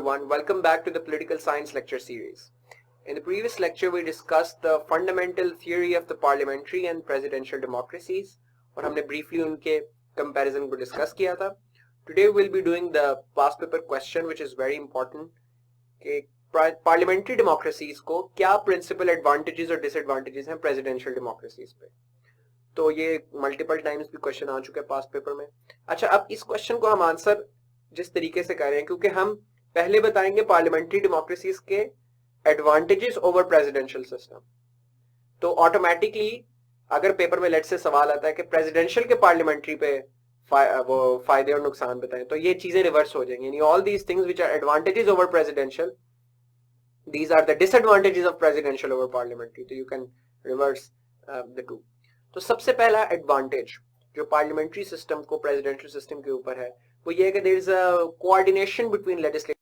everyone, welcome back to the Political Science lecture series. In the previous lecture we discussed the fundamental theory of the parliamentary and presidential democracies और हमने briefly उनके comparison को discuss किया था. Today we'll be doing the past paper question which is very important कि parliamentary democracies को क्या principal advantages और disadvantages हैं presidential democracies पे. तो ये multiple times भी question आ चुका है past paper में. अच्छा, अब इस question को हम answer जिस तरीके से कर रहे हैं क्योंकि हम पहले बताएंगे पार्लियामेंट्री डेमोक्रेसीज के एडवांटेजेस ओवर प्रेसिडेंशियल सिस्टम. तो ऑटोमेटिकली अगर पेपर में लेट से सवाल आता है कि प्रेसिडेंशियल के पार्लियामेंट्री पे वो फायदे और नुकसान बताएं, तो ये चीजें रिवर्स हो जाएंगी. यानी all these things which are advantages over presidential, these are the disadvantages of presidential over parliamentary. तो you can reverse the two. तो सबसे पहला एडवांटेज जो पार्लियामेंट्री सिस्टम को प्रेसिडेंशियल सिस्टम के ऊपर है वो ये है कि there is a coordination between legislative.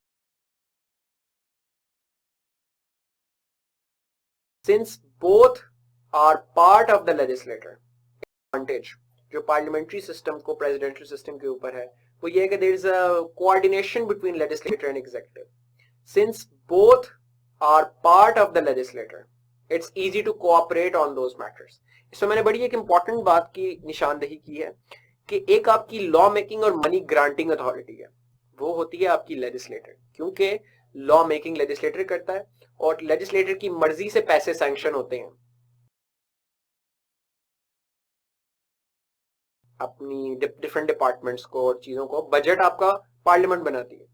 Since both are part of the legislature, advantage जो पार्लियामेंट्री सिस्टम को प्रेसिडेंशियल सिस्टम के ऊपर है वो ये है कि there is a coordination between legislator and executive. Since both are part of the legislator, it's easy to cooperate on those matters. इसमें मैंने बड़ी एक इंपॉर्टेंट बात की निशानदेही की है कि एक आपकी लॉ मेकिंग और मनी ग्रांटिंग अथॉरिटी है, वो होती है आपकी लेजिस्लेटर, क्योंकि लॉ मेकिंग लेजिस्लेटर करता है और लेजिस्लेटर की मर्जी से पैसे सैंक्शन होते हैं अपनी डिफरेंट डिपार्टमेंट्स को और चीजों को. बजट आपका पार्लियामेंट बनाती है.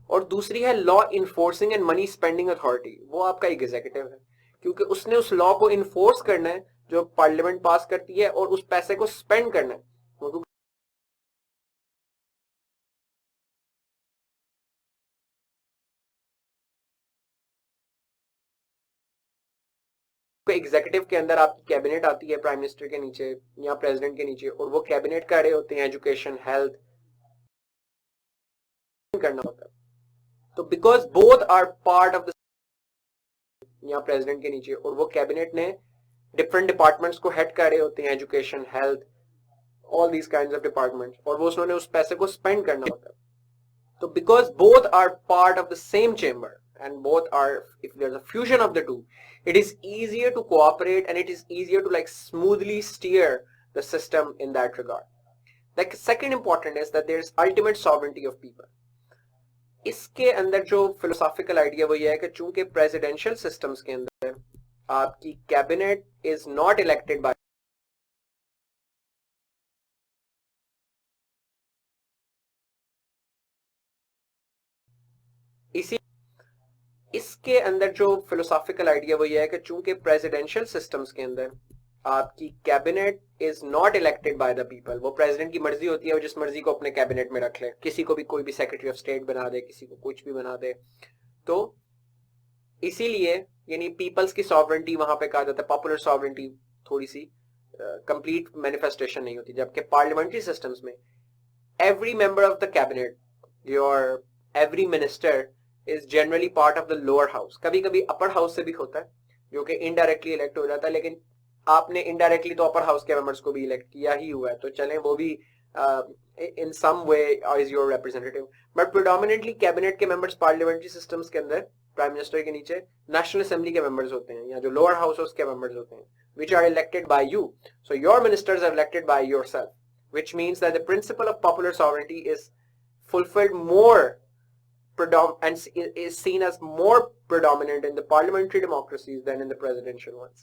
और दूसरी है law enforcing and money spending authority, वो आपका एग्जीक्यूटिव है, क्योंकि उसने उस लॉ को इन्फोर्स करना है जो पार्लियामेंट पास करती है और उस पैसे को स्पेंड करना है. एग्जीक्यूटिव के अंदर आपकी कैबिनेट आती है प्राइम मिनिस्टर के नीचे या प्रेसिडेंट के नीचे, और वो कैबिनेट का रहे होते हैं एजुकेशन, हेल्थ करना होता है. तो because both are part of the या प्रेसिडेंट के नीचे, और वो कैबिनेट ने डिफरेंट डिपार्टमेंट्स को हेड कर रहे होते हैं, education, health, all these kinds of departments, और वो उन्होंने उस पैसे को स्पेंड करना होता है. तो because both are part of the same chamber and both are, if there's a fusion of the two, it is easier to cooperate and it is easier to like smoothly steer the system in that regard. Like second important is that there is ultimate sovereignty of people. इसके अंदर जो philosophical idea वो ये है कि चूंकि presidential systems के अंदर आपकी cabinet is not elected by इसी इसके अंदर जो फिलोसॉफिकल आइडिया वो ये है कि चूंकि प्रेसिडेंशियल सिस्टम्स के अंदर आपकी cabinet is not elected by the people, वो प्रेसिडेंट की मर्जी होती है, वो जिस मर्जी को अपने कैबिनेट में रख ले, किसी को भी कोई भी सेक्रेटरी ऑफ स्टेट बना दे, किसी को कुछ भी बना दे. तो इसीलिए यानी पीपल्स की सॉवरेंटी वहां पे कहा जाता है, पॉपुलर सॉवरेंटी थोड़ी सी कंप्लीट मैनिफेस्टेशन नहीं होती. जबकि पार्लियामेंट्री सिस्टम्स में every member of the cabinet, your every minister is generally part of the lower house. कभी कभी अपर हाउस से भी होता है जो कि इनडायरेक्टली इलेक्ट हो जाता है, लेकिन आपने इनडायरेक्टली तो अपर हाउस के मेंबर्स को भी इलेक्ट किया ही हुआ है, तो चलें वो भी in some way is your representative. But predominantly cabinet के मेंबर्स पार्लियामेंट्री सिस्टम्स के अंदर प्राइम मिनिस्टर के नीचे नेशनल असेंबली के मेंबर्स होते हैं या जो लोअर हाउस है उसके मेंबर्स होते हैं, which are elected by you. So your ministers are elected by yourself, which means that the principle of popular sovereignty is fulfilled more and is seen as more predominant in the parliamentary democracies than in the presidential ones.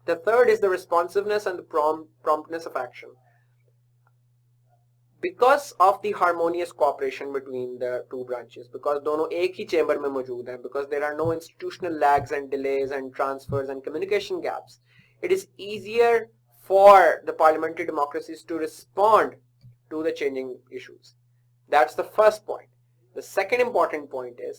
The third is the responsiveness and the promptness of action. Because of the harmonious cooperation between the two branches, because दोनों एक ही chamber में मौजूद हैं, because there are no institutional lags and delays and transfers and communication gaps, it is easier for the parliamentary democracies to respond to the changing issues. That's the first point. The second important point is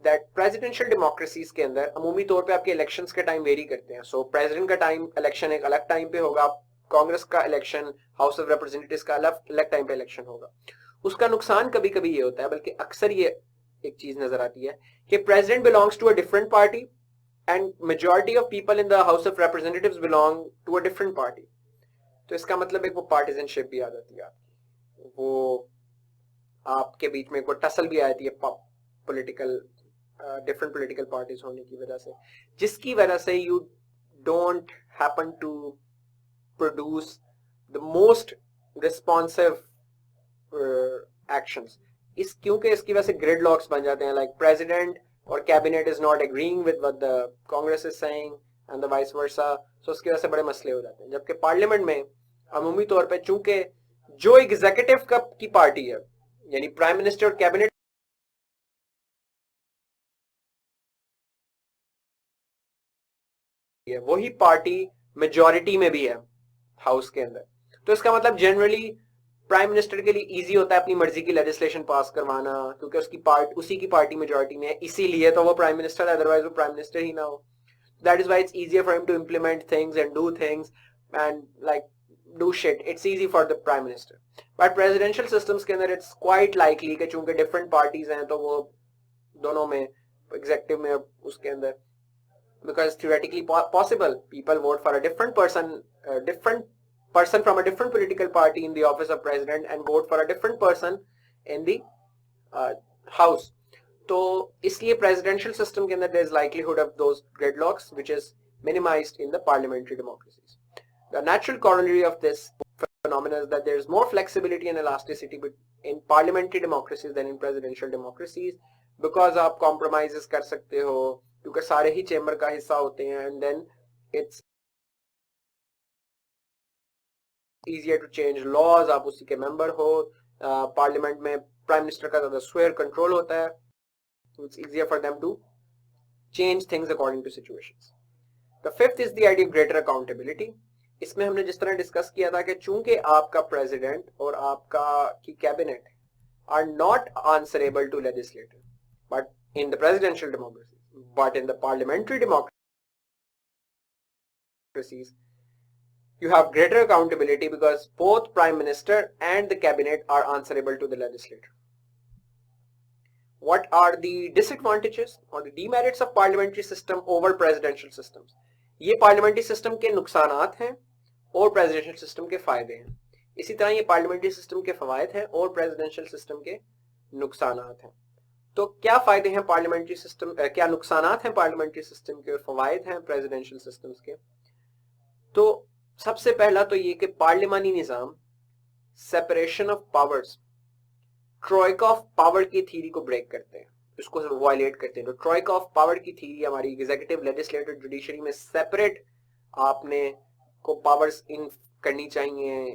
that presidential democracies के अंदर अमूमी तौर पे आपके elections के time very करते हैं. सो president का time election एक अलग टाइम पे होगा, कांग्रेस का इलेक्शन, हाउस ऑफ रिप्रेजेंटेटिव्स का अलग टाइम पे इलेक्शन होगा. उसका नुकसान कभी कभी ये होता है, बल्कि अक्सर ये एक चीज नजर आती है कि president belongs to a different party and majority of people in the House of Representatives belong to a different party. तो इसका मतलब एक वो पार्टिजनशिप भी आ जाती है आपकी, वो आपके बीच में कोई टसल भी आती है पॉलिटिकल डिफरेंट पॉलिटिकल पार्टीज होने की वजह से, जिसकी वजह से you don't happen to produce the most responsive actions. क्योंकि इसकी वजह से ग्रिड लॉक्स बन जाते हैं, लाइक प्रेसिडेंट और cabinet is not agreeing with what the Congress is saying and the vice versa, so उसकी वजह से बड़े मसले हो जाते हैं। जबकि पार्लियामेंट में अमूमी तौर पे चूंकि जो एग्जीक्यूटिव की पार्टी है, यानी प्राइम मिनिस्टर और कैबिनेट, वही पार्टी मेजॉरिटी में भी है हाउस के अंदर, तो इसका मतलब जनरली प्राइम मिनिस्टर के लिए इजी होता है अपनी मर्जी की लेजिस्लेशन पास करवाना, क्योंकि उसी की पार्टी मेजॉरिटी में है, इसीलिए तो वो प्राइम मिनिस्टर है, अदरवाइज वो प्राइम मिनिस्टर ही ना हो। That is why it's easier for him to implement things and do things and like do shit, it's easy for the prime minister. But presidential systems के अंदर it's quite likely कि चूंकि different parties हैं तो वो दोनों में, executive में, उसके अंदर, because theoretically possible people vote for a different person from a different political party in the office of president and vote for a different person in the house. तो इसलिए presidential system के अंदर there is likelihood of those gridlocks which is minimized in the parliamentary democracies. The natural corollary of this phenomenon is that there is more flexibility and elasticity in parliamentary democracies than in presidential democracies, because आप compromises कर सकते हो क्योंकि सारे ही chamber का हिस्सा होते हैं, and then it's easier to change laws, आप उसी के मेंबर हो। पार्लियामेंट में प्राइम मिनिस्टर का ज्यादा स्वेयर कंट्रोल होता है, so it's easier for them to change things according to situations. The fifth is the idea of greater accountability. इसमें हमने जिस तरह डिस्कस किया था कि चूंकि आपका प्रेसिडेंट और आपका की cabinet are not answerable to legislator, but in the presidential democracy, but in the parliamentary democracies you have greater accountability because both prime minister and the cabinet are answerable to the legislator. What are the disadvantages or the demerits of parliamentary system over presidential systems? ये parliamentary system के नुकसानात हैं और presidential system के फायदे हैं। इसी तरह ये parliamentary system के फवायद हैं और presidential system के नुकसानात हैं। तो क्या फायदे हैं पार्लियामेंट्री सिस्टम, क्या नुकसानात हैं पार्लियामेंट्री सिस्टम के और फवायद हैं प्रेसिडेंशियल सिस्टम्स के? तो सबसे पहला तो ये कि parliamentary Nizam separation of powers, Troikaa of power की थ्योरी को ब्रेक करते हैं, इसको वायलेट करते हैं। तो ट्रोइका ऑफ पावर की थ्योरी हमारी एग्जीक्यूटिव, लेजिस्लेटिव, जुडिशरी में सेपरेट आपने को पावर्स इन करनी चाहिए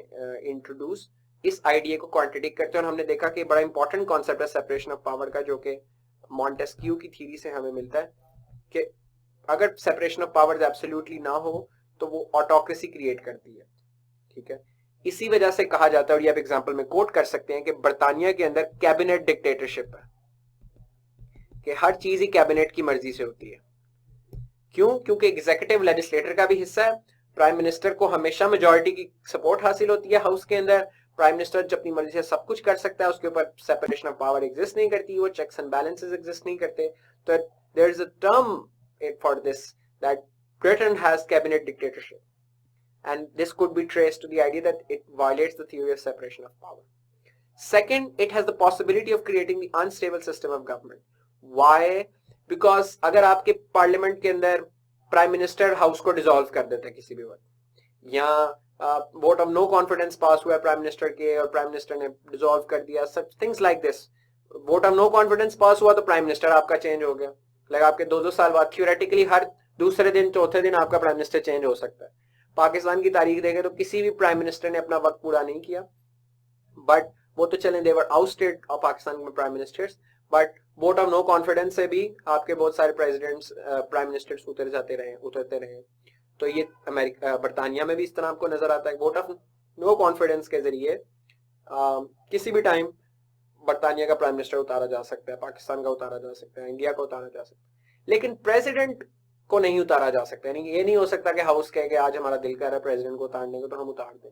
इंट्रोड्यूस, इस आइडिया को कॉन्ट्रडिक्ट करते हैं। और हमने देखा कि बड़ा इंपॉर्टेंट कॉन्सेप्ट है सेपरेशन ऑफ पावर का, जो कि मॉन्टेस्क्यू की थ्योरी से हमें मिलता है कि अगर सेपरेशन ऑफ पावर्स एब्सोल्युटली ना हो तो वो ऑटोक्रेसी क्रिएट करती है, ठीक है। इसी वजह से कहा जाता है, और ये आप एग्जांपल में कोट कर सकते हैं, कि बर्तानिया के अंदर कैबिनेट डिक्टेटरशिप है, कि हर चीज ही कैबिनेट की मर्जी से होती है। क्यों? क्योंकि एग्जीक्यूटिव लेजिस्लेटर का भी हिस्सा है, प्राइम मिनिस्टर को हमेशा मेजॉरिटी की सपोर्ट हासिल होती है हाउस के अंदर, प्राइम मिनिस्टर जब अपनी मर्जी से सब कुछ कर सकता है, उसके ऊपर सेपरेशन ऑफ पावर एग्जिस्ट नहीं करती, वो चेक्स एंड बैलेंसेस एग्जिस्ट नहीं करते। तो there is a term for this that Britain has cabinet dictatorship, and this could be traced to the idea that it violates the theory of separation of power. Second, it has the possibility of creating the unstable system of government. Why? Because अगर आपके parliament के अंदर prime minister house को dissolve कर देता है किसी भी वक्त, या vote of no confidence pass हुआ है प्राइम मिनिस्टर के और प्राइम मिनिस्टर ने डिसॉल्व कर दिया, सब things like this, vote of no confidence pass हुआ तो प्राइम मिनिस्टर आपका चेंज हो गया, लाइक आपके 2-2 साल बाद थ्योरेटिकली हर दूसरे दिन, चौथे दिन आपका प्राइम मिनिस्टर चेंज हो सकता है। पाकिस्तान की तारीख देखें तो किसी भी प्राइम मिनिस्टर ने अपना वक्त पूरा नहीं किया, बट वो तो चलें, देवर आउटस्टेड ऑफ पाकिस्तान में prime ministers, but vote of no confidence से भी आपके बहुत सारे प्रेसिडेंट्स, प्राइम मिनिस्टर्स उतरते रहे। तो ये अमेरिका, बरतानिया में भी इस तरह आपको नजर आता है, वोट ऑफ नो कॉन्फिडेंस के जरिए किसी भी टाइम बरतानिया का प्राइम मिनिस्टर उतारा जा सकता है, पाकिस्तान का उतारा जा सकता है, इंडिया का उतारा जा सकता है, लेकिन प्रेसिडेंट को नहीं उतारा जा सकता। यानी ये नहीं हो सकता कि हाउस कहे कि आज हमारा दिल कर रहा है प्रेसिडेंट को उतारने को तो हम उतार दें।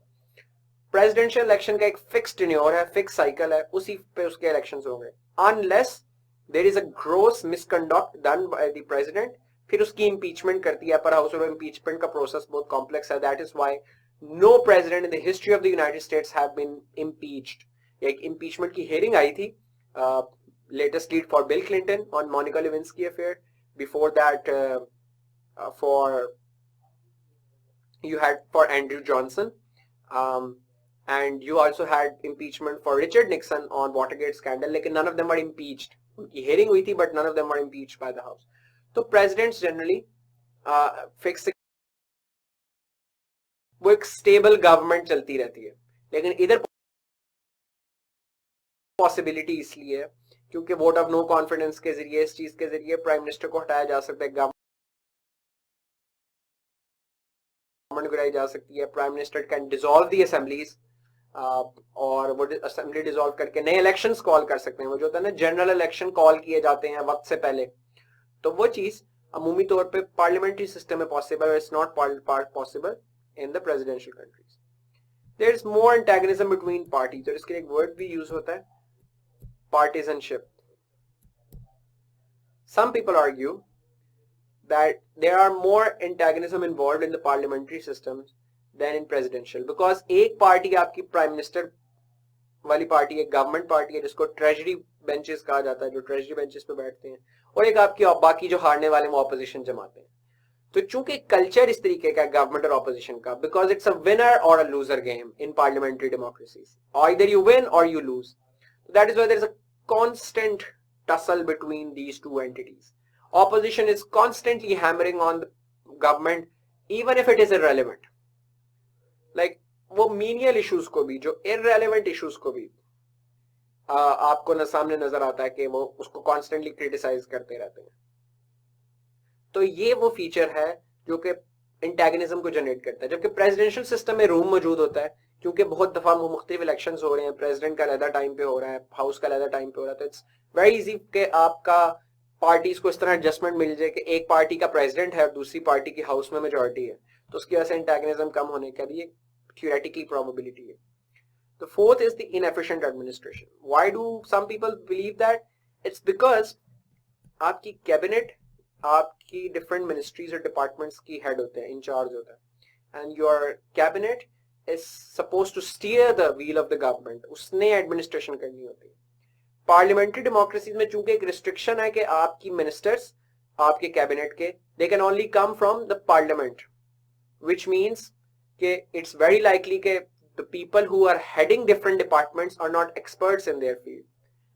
प्रेसिडेंशियल इलेक्शन का एक फिक्स्ड टेन्योर है, फिक्स साइकिल है, उसी पे उसके इलेक्शंस होंगे, unless there is a gross misconduct done by the president, फिर उसकी इंपीचमेंट करती है अपर हाउस, और इंपीचमेंट का प्रोसेस बहुत कॉम्प्लेक्स है। That is why no president in the history of the United States have been impeached. एक impeachment की हियरिंग आई थी latest lead for Bill Clinton on Monica Lewinsky affair. Before that, for you had for Andrew Johnson, and you also had impeachment for Richard Nixon on Watergate scandal. लेकिन none of them were impeached. उनकी hearing हुई थी, but none of them were impeached by the House. तो presidents generally fix वो एक stable government चलती रहती है. लेकिन इधर पॉसिबिलिटी इसलिए है क्योंकि वोट ऑफ नो कॉन्फिडेंस के जरिए, इस चीज के जरिए प्राइम मिनिस्टर को हटाया जा सकता है, गवर्नमेंट गिराई जा सकती है. Prime minister can dissolve the assemblies, और वो असेंबली डिसॉल्व करके नए इलेक्शंस कॉल कर सकते हैं. वो जो होता है ना, जनरल इलेक्शन कॉल किए जाते हैं वक्त से पहले, तो वो चीज अमूमी तौर पे पार्लियामेंट्री सिस्टम में पॉसिबल है. It's not possible in the presidential countries. There is more antagonism between party. तो इसके लिए एक वर्ड भी यूज होता है, partisanship. Some people argue that there are more antagonism involved in the parliamentary systems than in presidential, because एक party आपकी prime minister वाली पार्टी है, गवर्नमेंट पार्टी है, जिसको ट्रेजरी बेंचेस कहा जाता है, जो ट्रेजरी बेंचेस पे बैठते हैं, और एक आपकी बाकी जो हारने वाले वो ऑपोजिशन जमाते हैं. तो चूंकि कल्चर इस तरीके का गवर्नमेंट और ऑपोजिशन का, बिकॉज इट्स अ विनर और a loser game in parliamentary democracies, either you win or you lose. That is why there is a constant tussle between these two entities. Opposition is constantly hammering on the government, even if it is irrelevant. Like वो menial issues को भी, जो irrelevant issues को भी आपको न सामने नजर आता है कि वो उसको constantly criticize करते रहते हैं. तो ये वो फीचर है जो कि एंटेगनिज्म को जनरेट करता है. जबकि प्रेसिडेंशियल सिस्टम में रूम मौजूद होता है, क्योंकि बहुत दफा मुख्तलिफ इलेक्शंस हो रहे हैं, प्रेसिडेंट का अलहदा टाइम पे हो रहा है, हाउस का अलहदा टाइम पे हो रहा है, तो इट्स वेरी इजी कि आपका पार्टीज को इस तरह एडजस्टमेंट मिल जाए कि एक पार्टी का प्रेसिडेंट है और दूसरी पार्टी की हाउस में मेजोरिटी है, तो उसकी वजह से एंटेगनिज्म कम होने का भी एक थियोरेटिकली प्रोबेबिलिटी है. The fourth is the inefficient administration. Why do some people believe that? It's because आपकी कैबिनेट, आपकी डिफरेंट मिनिस्ट्रीज और डिपार्टमेंट्स की हेड होते हैं, इंचार्ज होता है, and your cabinet is supposed to steer the wheel of the government. उसने administration करनी होती है. पार्लियामेंट्री डेमोक्रेसीज में चूंकि एक रिस्ट्रिक्शन है कि आपकी मिनिस्टर्स, आपके कैबिनेट के, they can only come from the parliament, which means कि it's very likely कि the people who are heading different departments are not experts in their field.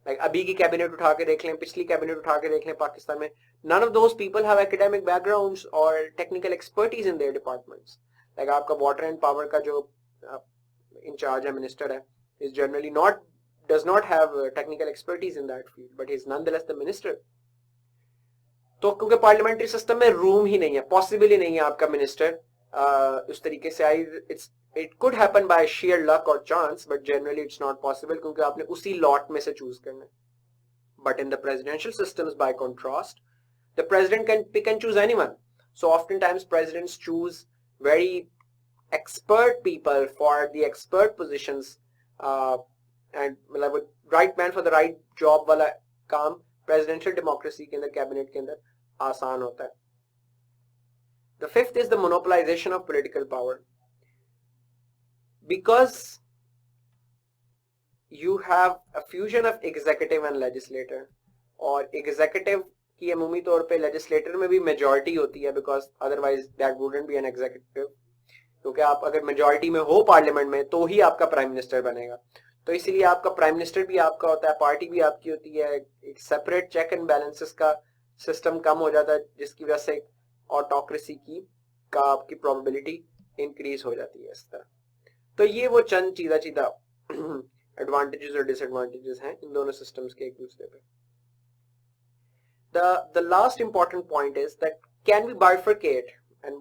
Like अभी की कैबिनेट उठा के देख लें, पिछली कैबिनेट उठा के देख लें पाकिस्तान में, none of those people have academic backgrounds or technical expertise in their departments. Like आपका वाटर एंड पावर का जो इंचार्ज है, मिनिस्टर है, is generally does not have technical expertise in that field, but he is nonetheless the minister. तो क्योंकि parliamentary system में room ही नहीं है, पॉसिबल ही नहीं है आपका मिनिस्टर उस तरीके से आई, it could happen by sheer luck or chance, but generally it's not possible क्योंकि आपने उसी लॉट में से चूज करना है. But in the presidential systems, by contrast, the president can pick and choose anyone. So oftentimes presidents choose very expert people for the expert positions, and मतलब right man for the right job वाला काम presidential democracy के अंदर, cabinet के अंदर आसान होता है. The fifth is the monopolization of political power. Because you have a fusion of executive and legislator, और executive की अमूमी तौर पे legislator में भी majority होती है, because otherwise that wouldn't be an executive. क्योंकि आप अगर मेजॉरिटी में हो पार्लियामेंट में तो ही आपका प्राइम मिनिस्टर बनेगा. तो इसीलिए आपका प्राइम मिनिस्टर भी आपका होता है, पार्टी भी आपकी होती है, एक सेपरेट चेक एंड बैलेंसेस का सिस्टम कम हो जाता है, जिसकी वजह से ऑटोक्रेसी का आपकी प्रोबेबिलिटी इंक्रीज हो जाती है इस तरह. तो ये वो चंद चीजा एडवांटेजेस और डिसएडवांटेजेस हैं इन दोनों सिस्टम्स के एक दूसरे पे. The last important point is that can we bifurcate and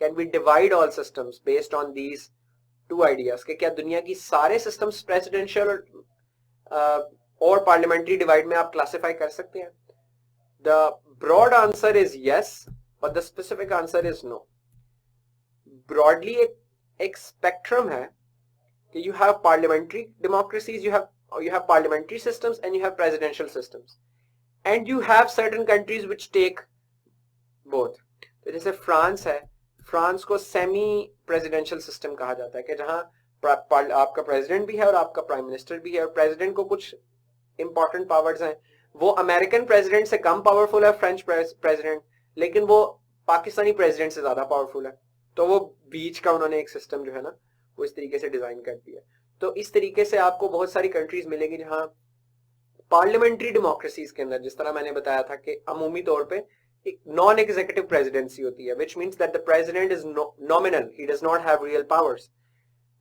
can we divide all systems based on these two ideas? कि क्या दुनिया की सारे systems presidential और parliamentary divide में आप classify कर सकते हैं? The broad answer is yes, but the specific answer is no. Broadly एक spectrum है कि you have parliamentary democracies, you have parliamentary systems and you have presidential systems, and you have certain countries which take both. तो जैसे France है, France को semi presidential system कहा जाता है कि जहां आपका प्रेसिडेंट भी है और आपका प्राइम मिनिस्टर भी है, और प्रेसिडेंट को कुछ इंपॉर्टेंट पावर्स हैं, वो अमेरिकन प्रेसिडेंट से कम पावरफुल है फ्रेंच प्रेसिडेंट, लेकिन वो पाकिस्तानी प्रेसिडेंट से ज्यादा पावरफुल है। तो वो बीच का उन्होंने एक सिस्टम जो है ना वो इस तरीके से डिजाइन कर दिया। तो इस तरीके से आपको बहुत सारी कंट्रीज मिलेंगी जहां पार्लियामेंट्री डेमोक्रेसीज के अंदर, जिस तरह मैंने बताया था कि अमूमी तौर पे एक नॉन एग्जीक्यूटिव प्रेसिडेंसी होती है, which means that the president is nominal, he does not have real powers.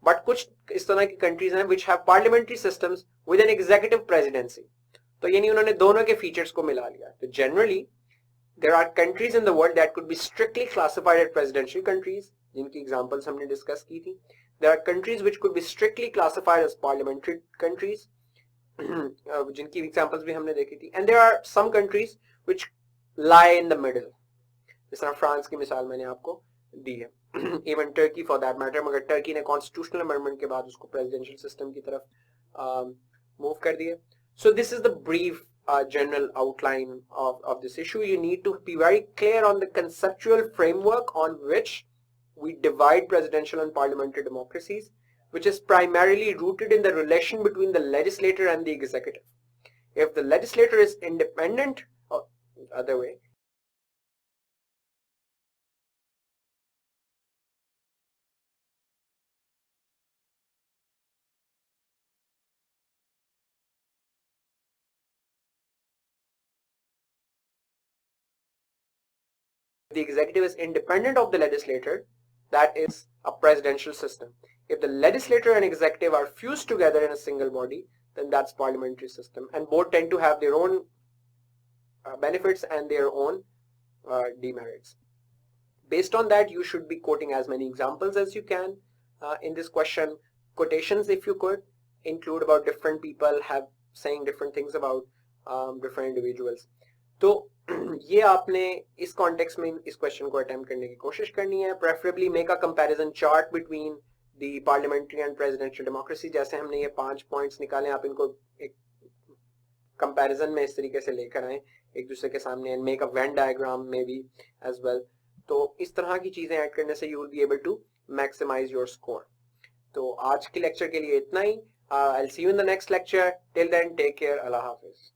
But कुछ इस तरह की कंट्रीज हैं which have parliamentary systems with an executive presidency. तो यानी उन्होंने दोनों के फीचर्स को मिला लिया। तो generally there are countries in the world that could be strictly classified as presidential countries, जिनकी examples हमने discuss की थी. There are countries which could be strictly classified as parliamentary countries, जिनकी examples भी हमने देखी थी. And there are some countries which lie in the middle. जिस तरह फ्रांस की मिसाल मैंने आपको दी है. Even Turkey for that matter, मगर टर्की ने constitutional amendment के बाद उसको presidential system की तरफ move कर दिया. So this is the brief general outline of this issue. You need to be very clear on the conceptual framework on which we divide presidential and parliamentary democracies, which is primarily rooted in the relation between the legislator and the executive. If the legislator is independent, or the other way, the executive is independent of the legislator, that is a presidential system. If the legislature and executive are fused together in a single body, then that's parliamentary system, and both tend to have their own benefits and their own demerits. Based on that, you should be quoting as many examples as you can in this question. Quotations, if you could, include about different people have saying different things about different individuals. तो ये आपने इस context में इस question को attempt करने की कोशिश करनी है. Preferably make a comparison chart between the parliamentary and presidential democracy. जैसे हमने ये 5 पॉइंट्स निकाले, आप इनको एक कंपैरिजन में इस तरीके से लेकर आए एक दूसरे के सामने, and make a Venn diagram maybe as well. तो इस तरह की चीजें ऐड करने से you will be able to maximise your score. तो आज के लेक्चर के लिए इतना ही. I will see you in the next lecture. Till then take care. अल्लाह हाफिज.